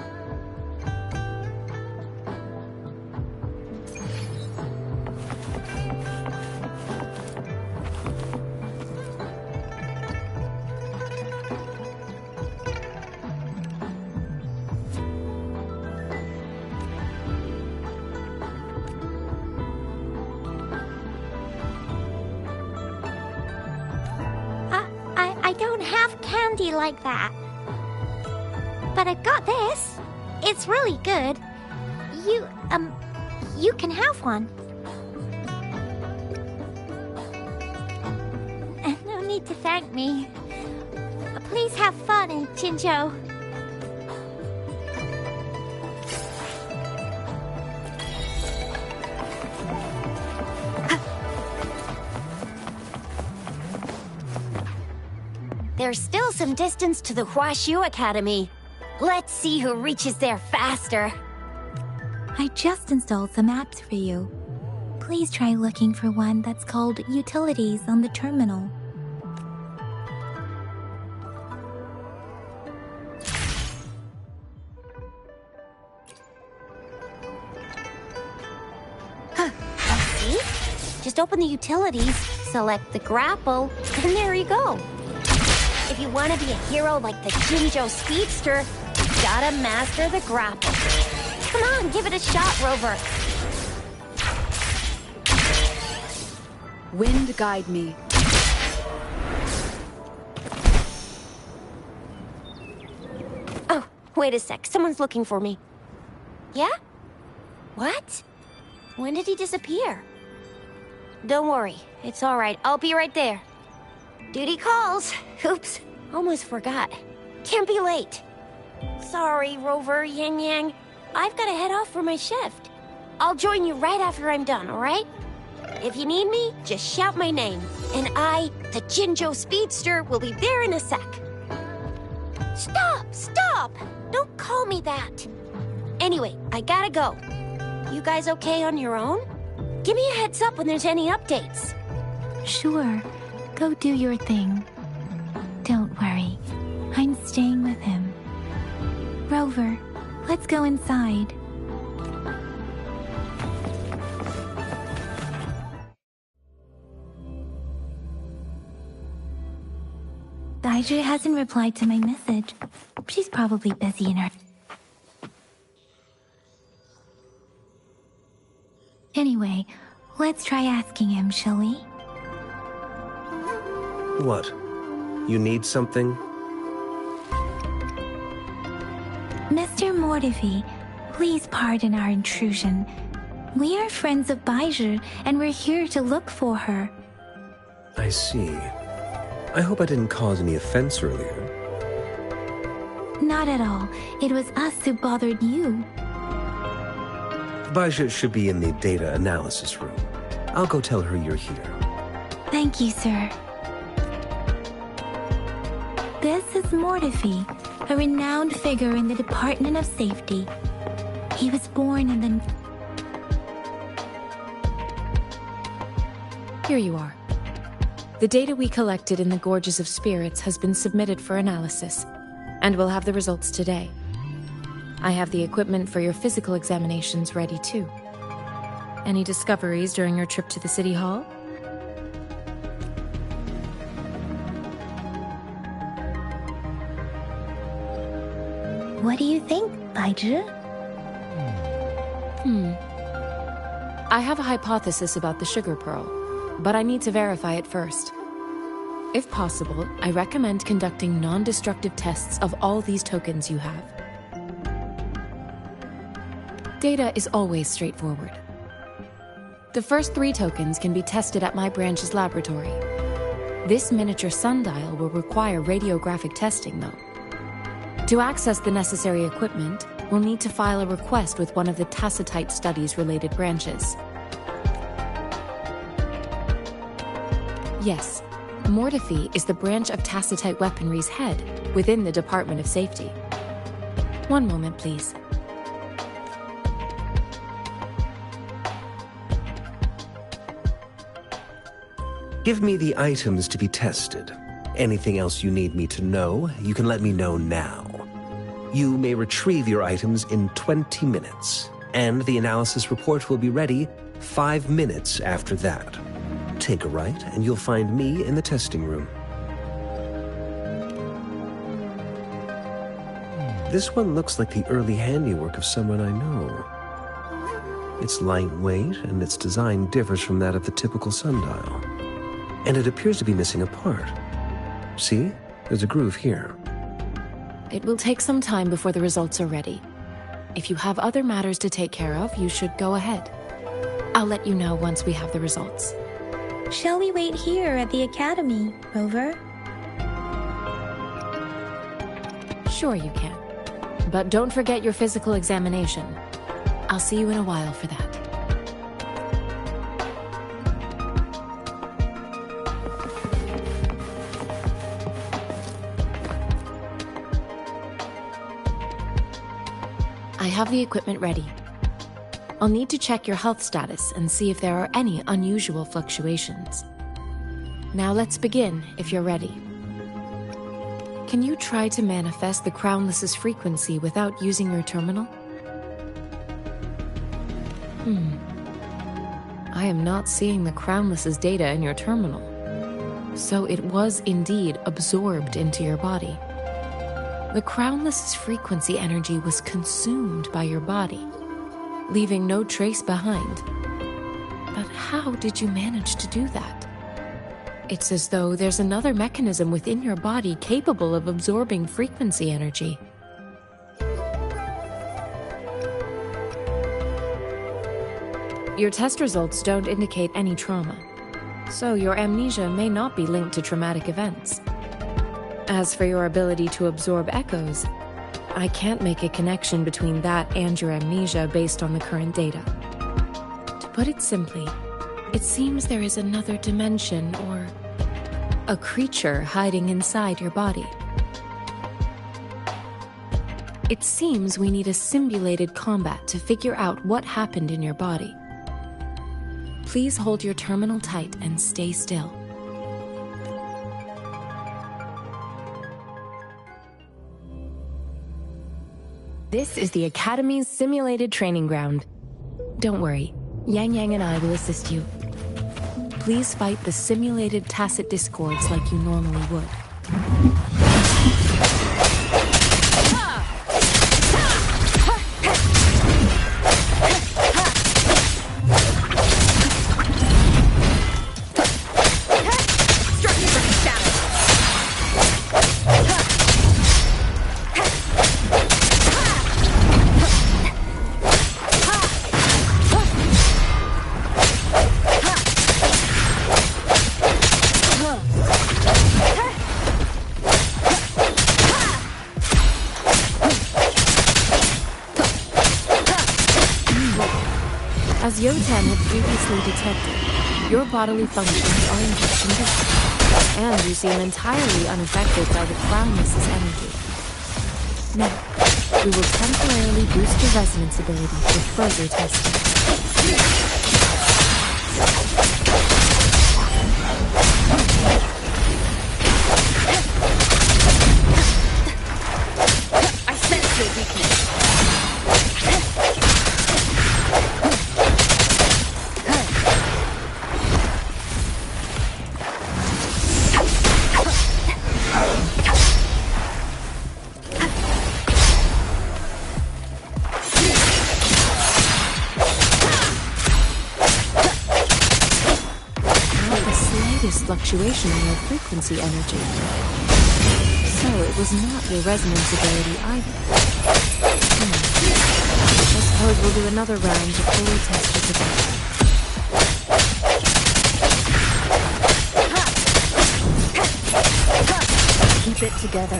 I don't have candy like that. But I've got this. It's really good. You can have one. No need to thank me. Please have fun in Jinzhou. There's still some distance to the Huaxiu Academy. Let's see who reaches there faster. I just installed some apps for you. Please try looking for one that's called Utilities on the terminal. See? Just open the utilities, select the grapple, and there you go. If you want to be a hero like the Jinzhou Speedster, you gotta master the grapple. Come on, give it a shot, Rover. Wind guide me. Oh, wait a sec. Someone's looking for me. Yeah? What? When did he disappear? Don't worry. It's all right. I'll be right there. Duty calls. Oops. Almost forgot. Can't be late. Sorry, Rover, Yang Yang. I've got to head off for my shift. I'll join you right after I'm done, all right? If you need me, just shout my name. And I, the Jinzhou Speedster, will be there in a sec. Stop! Stop! Don't call me that. Anyway, I gotta go. You guys okay on your own? Give me a heads up when there's any updates. Sure, go do your thing. Don't worry, I'm staying with him. Rover, let's go inside. Baizhi hasn't replied to my message. She's probably busy in her... Anyway, let's try asking him, shall we? What? You need something? Mr. Mortifi, please pardon our intrusion. We are friends of Baizhi, and we're here to look for her. I see. I hope I didn't cause any offense earlier. Not at all. It was us who bothered you. Baizhi should be in the data analysis room. I'll go tell her you're here. Thank you, sir. This is Mortifi, a renowned figure in the Department of Safety. He was born in the... Here you are. The data we collected in the Gorges of Spirits has been submitted for analysis, and we'll have the results today. I have the equipment for your physical examinations ready too. Any discoveries during your trip to the City Hall? What do you think, Baizhi? I have a hypothesis about the sugar pearl, but I need to verify it first. If possible, I recommend conducting non-destructive tests of all these tokens you have. Data is always straightforward. The first 3 tokens can be tested at my branch's laboratory. This miniature sundial will require radiographic testing, though. To access the necessary equipment, we'll need to file a request with one of the Tacitite Studies-related branches. Yes, Mortifi is the branch of Tacitite Weaponry's head within the Department of Safety. One moment, please. Give me the items to be tested. Anything else you need me to know, you can let me know now. You may retrieve your items in 20 minutes, and the analysis report will be ready 5 minutes after that. Take a right, and you'll find me in the testing room. This one looks like the early handiwork of someone I know. It's lightweight, and its design differs from that of the typical sundial. And it appears to be missing a part. See? There's a groove here. It will take some time before the results are ready. If you have other matters to take care of, you should go ahead. I'll let you know once we have the results. Shall we wait here at the Academy, Rover? Sure you can. But don't forget your physical examination. I'll see you in a while for that. I have the equipment ready. I'll need to check your health status and see if there are any unusual fluctuations. Now let's begin, if you're ready. Can you try to manifest the Crownless's frequency without using your terminal? I am not seeing the Crownless's data in your terminal. So it was indeed absorbed into your body. The Crownless's frequency energy was consumed by your body, leaving no trace behind. But how did you manage to do that? It's as though there's another mechanism within your body capable of absorbing frequency energy. Your test results don't indicate any trauma, so your amnesia may not be linked to traumatic events. As for your ability to absorb echoes, I can't make a connection between that and your amnesia based on the current data. To put it simply, it seems there is another dimension or a creature hiding inside your body. It seems we need a simulated combat to figure out what happened in your body. Please hold your terminal tight and stay still. This is the Academy's simulated training ground. Don't worry, Yang Yang and I will assist you. Please fight the simulated tacit discords like you normally would. previously detected, your bodily functions are in good condition, and you seem entirely unaffected by the Crownless's energy. Now, we will temporarily boost your resonance ability for further testing. I sense your weakness. Fluctuation in your frequency energy. So it was not your resonance ability either. I suppose we'll do another round to fully test your potential. Keep it together.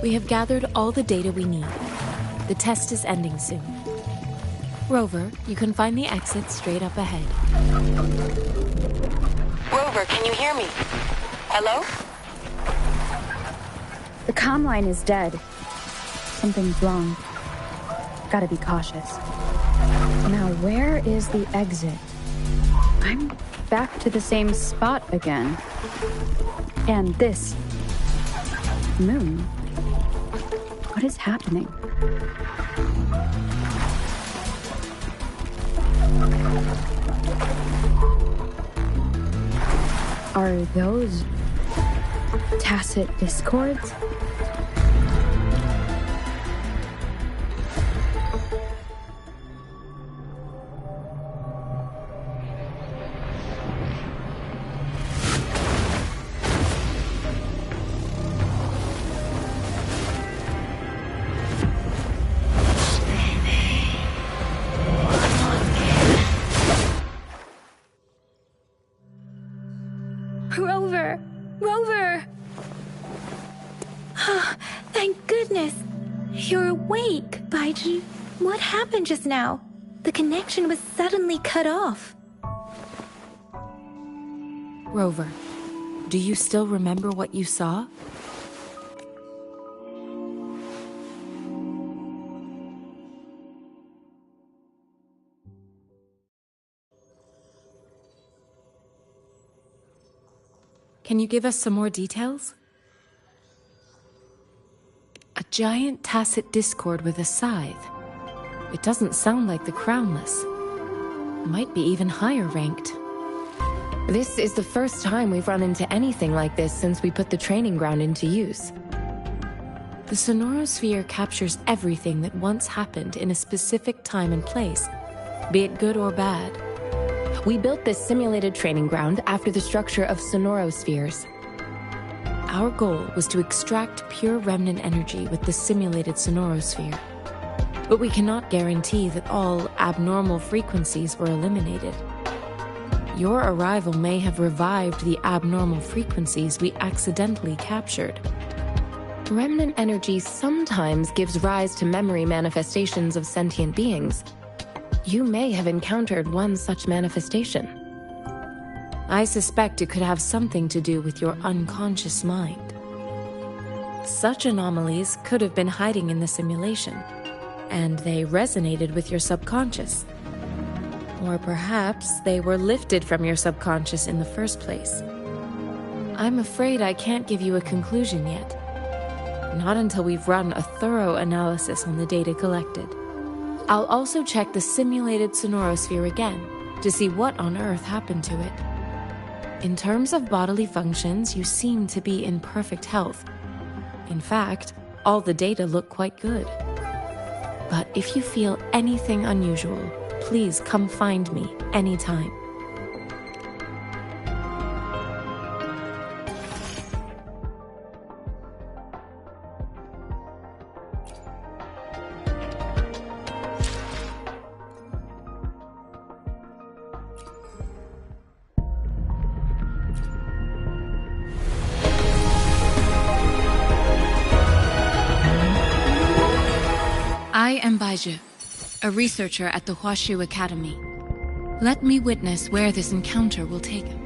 We have gathered all the data we need. The test is ending soon. Rover, you can find the exit straight up ahead. Rover, can you hear me? Hello? The comm line is dead. Something's wrong. Gotta be cautious. Now, where is the exit? I'm back to the same spot again. And this moon. What is happening? Are those tacit discords? Rover! Rover! Thank goodness! You're awake, Baiji. What happened just now? The connection was suddenly cut off. Rover, do you still remember what you saw? Can you give us some more details? A giant tacit discord with a scythe. It doesn't sound like the Crownless. Might be even higher ranked. This is the first time we've run into anything like this since we put the training ground into use. The Sonorosphere captures everything that once happened in a specific time and place, be it good or bad. We built this simulated training ground after the structure of Sonorospheres. Our goal was to extract pure remnant energy with the simulated Sonorosphere. But we cannot guarantee that all abnormal frequencies were eliminated. Your arrival may have revived the abnormal frequencies we accidentally captured. Remnant energy sometimes gives rise to memory manifestations of sentient beings. You may have encountered one such manifestation. I suspect it could have something to do with your unconscious mind. Such anomalies could have been hiding in the simulation, and they resonated with your subconscious. Or perhaps they were lifted from your subconscious in the first place. I'm afraid I can't give you a conclusion yet. Not until we've run a thorough analysis on the data collected. I'll also check the simulated Sonorosphere again to see what on earth happened to it. In terms of bodily functions, you seem to be in perfect health. In fact, all the data look quite good. But if you feel anything unusual, please come find me anytime. I am Baizhi, a researcher at the Huaxu Academy. Let me witness where this encounter will take him.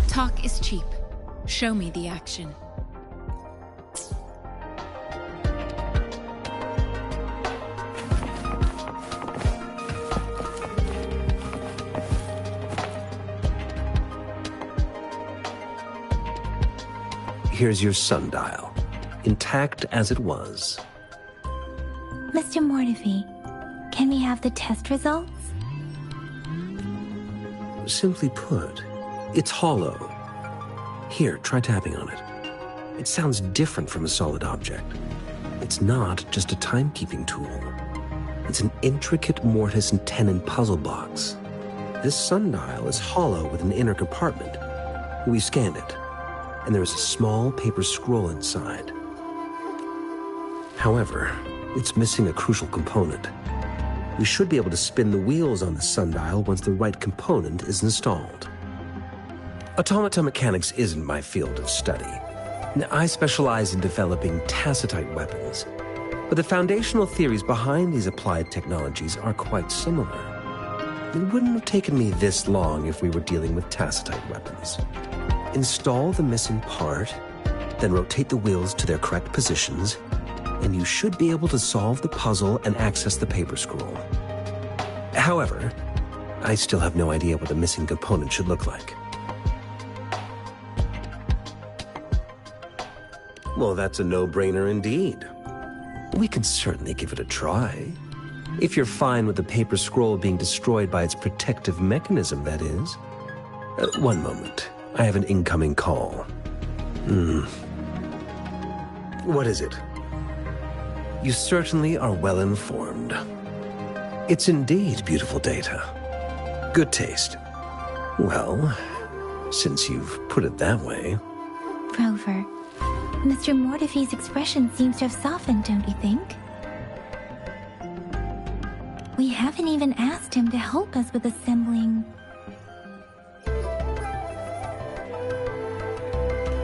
Talk is cheap. Show me the action. Here's your sundial, intact as it was. Mr. Mortefi, can we have the test results? Simply put, it's hollow. Here, try tapping on it. It sounds different from a solid object. It's not just a timekeeping tool. It's an intricate mortise and tenon puzzle box. This sundial is hollow with an inner compartment. We scanned it, and there is a small paper scroll inside. However, it's missing a crucial component. We should be able to spin the wheels on the sundial once the right component is installed. Automata mechanics isn't my field of study. I specialize in developing tacitite weapons, but the foundational theories behind these applied technologies are quite similar. It wouldn't have taken me this long if we were dealing with tacitite weapons. Install the missing part, then rotate the wheels to their correct positions, and you should be able to solve the puzzle and access the paper scroll. However, I still have no idea what the missing component should look like. Well, that's a no-brainer indeed. We can certainly give it a try. If you're fine with the paper scroll being destroyed by its protective mechanism, that is. One moment. I have an incoming call. What is it? You certainly are well informed. It's indeed beautiful data. Good taste. Well, since you've put it that way. Rover, Mr. Mortefi's expression seems to have softened, don't you think? We haven't even asked him to help us with assembling.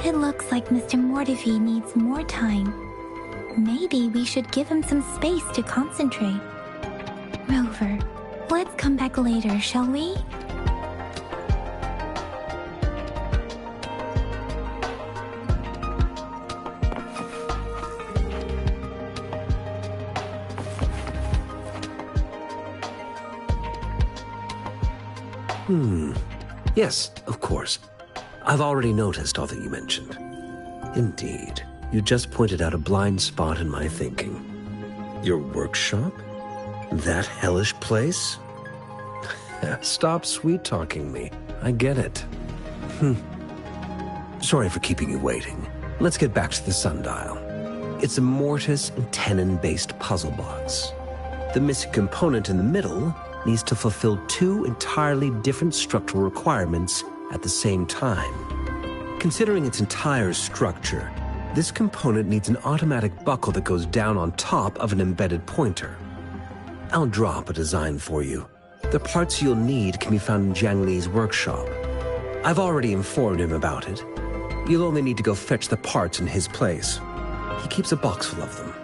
It looks like Mr. Mortefi needs more time. Maybe we should give him some space to concentrate. Rover, Let's come back later, shall we? Yes, of course. I've already noticed all that you mentioned. Indeed, you just pointed out a blind spot in my thinking. Your workshop? That hellish place? Stop sweet-talking me. I get it. Sorry for keeping you waiting. Let's get back to the sundial. It's a mortise and tenon-based puzzle box. The missing component in the middle needs to fulfill two entirely different structural requirements at the same time. Considering its entire structure, this component needs an automatic buckle that goes down on top of an embedded pointer. I'll drop a design for you. The parts you'll need can be found in Jiang Li's workshop. I've already informed him about it. You'll only need to go fetch the parts in his place. He keeps a box full of them.